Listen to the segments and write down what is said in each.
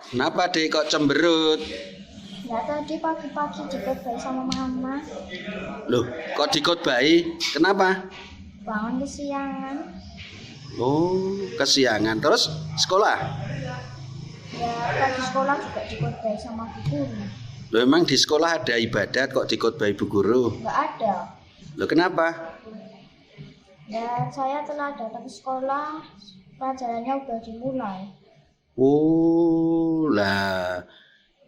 Kenapa Dek kok cemberut? Ya tadi pagi-pagi dikotbah sama mama. Loh, kok dikotbahi? Kenapa? Bangun kesiangan. Oh, kesiangan. Terus sekolah? Ya tadi sekolah juga dikotbah sama bu guru. Loh, emang di sekolah ada ibadat kok dikotbahi Bu Guru? Nggak ada. Loh, kenapa? Dan saya telah datang ke sekolah, pelajarannya udah dimulai. Oh, lah.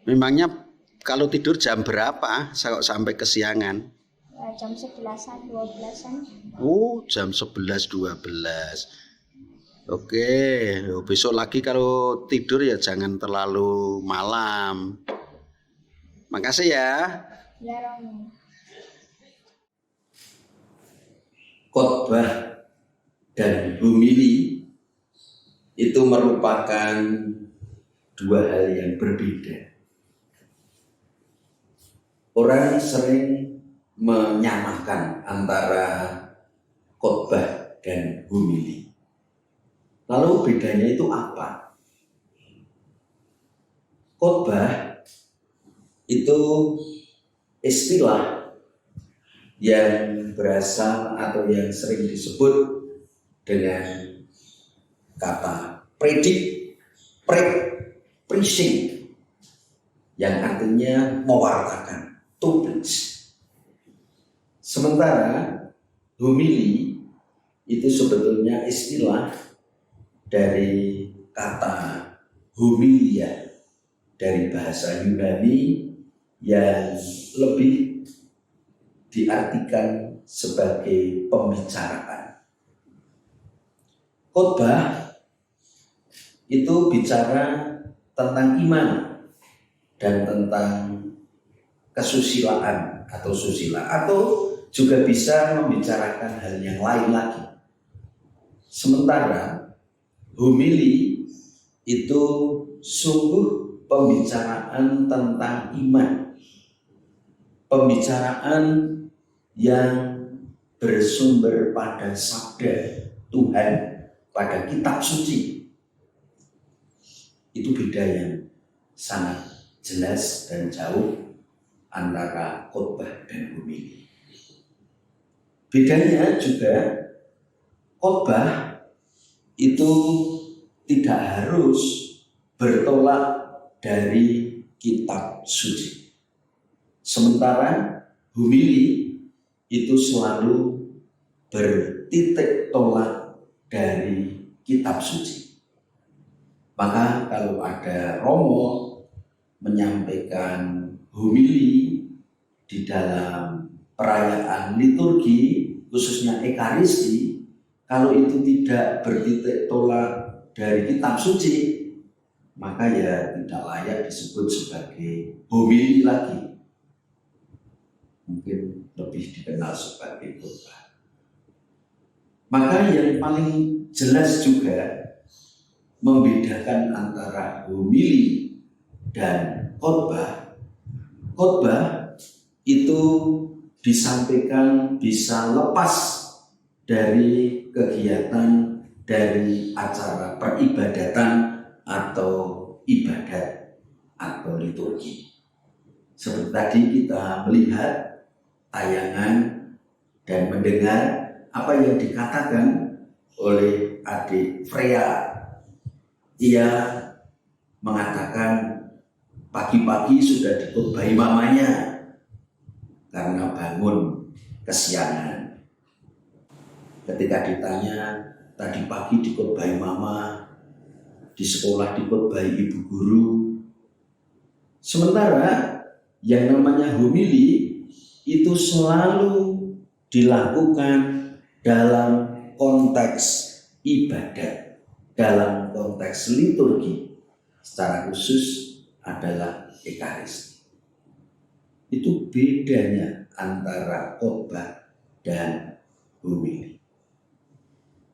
Memangnya kalau tidur jam berapa sampai kesiangan? Ya, jam 11-an, 12-an. Oh, jam 11, 12. Oke, besok lagi kalau tidur ya jangan terlalu malam. Makasih ya. Ya Romo. Khotbah dan homili itu merupakan dua hal yang berbeda. Orang sering menyamakan antara khotbah dan homili. Lalu bedanya itu apa? Khotbah itu istilah yang berasal atau yang sering disebut dengan kata predik, preaching, yang artinya mewartakan, to preach. Sementara homili itu sebetulnya istilah dari kata homilia dari bahasa Yunani yang lebih diartikan sebagai pembicaraan. Khotbah itu bicara tentang iman dan tentang kesusilaan atau susila, atau juga bisa membicarakan hal yang lain lagi. Sementara homili itu sungguh pembicaraan tentang iman, pembicaraan yang bersumber pada sabda Tuhan, pada kitab suci. Itu beda yang sangat jelas dan jauh antara khotbah dan homili. Bedanya juga khotbah itu tidak harus bertolak dari kitab suci. Sementara homili itu selalu bertitik tolak dari kitab suci. Maka kalau ada romo menyampaikan homili di dalam perayaan liturgi, khususnya Ekaristi, kalau itu tidak bertitik tolak dari kitab suci, maka ya tidak layak disebut sebagai homili lagi. Mungkin lebih dikenal sebagai khotbah. Maka yang paling jelas juga membedakan antara homili dan khotbah. Khotbah itu disampaikan bisa lepas dari kegiatan, dari acara peribadatan atau ibadat atau liturgi. Seperti tadi kita melihat tayangan dan mendengar apa yang dikatakan oleh adik Freya. Ia mengatakan pagi-pagi sudah dikhotbahi mamanya karena bangun kesiangan. Ketika ditanya, tadi pagi dikhotbahi mama, di sekolah dikhotbahi ibu guru. Sementara yang namanya homili itu selalu dilakukan dalam konteks ibadat, dalam konteks liturgi, secara khusus adalah Ekaristi. Itu bedanya antara khotbah dan homili.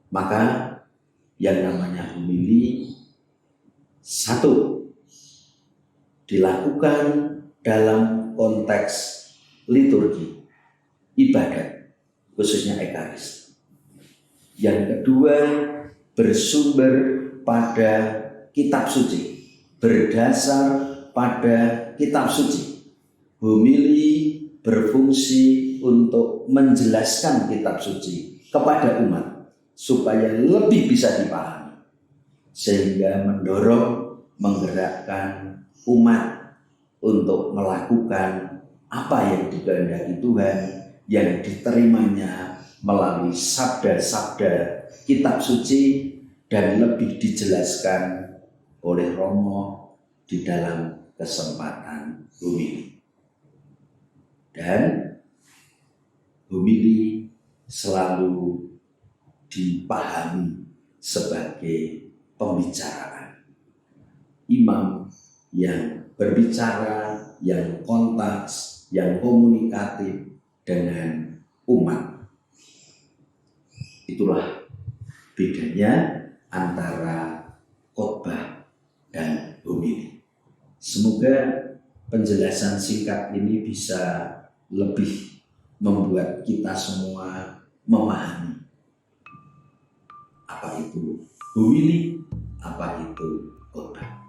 Maka yang namanya homili satu, dilakukan dalam konteks liturgi, ibadat, khususnya Ekaristi. Yang kedua, bersumber pada kitab suci, berdasar pada kitab suci. Homili berfungsi untuk menjelaskan kitab suci kepada umat supaya lebih bisa dipahami, sehingga mendorong, menggerakkan umat untuk melakukan apa yang dikehendaki Tuhan yang diterimanya melalui sabda-sabda kitab suci dan lebih dijelaskan oleh Romo di dalam kesempatan homili. Dan homili selalu dipahami sebagai pembicaraan. Imam yang berbicara, yang kontaks, yang komunikatif dengan umat. Itulah bedanya antara khotbah dan homili. Semoga penjelasan singkat ini bisa lebih membuat kita semua memahami apa itu homili, apa itu khotbah.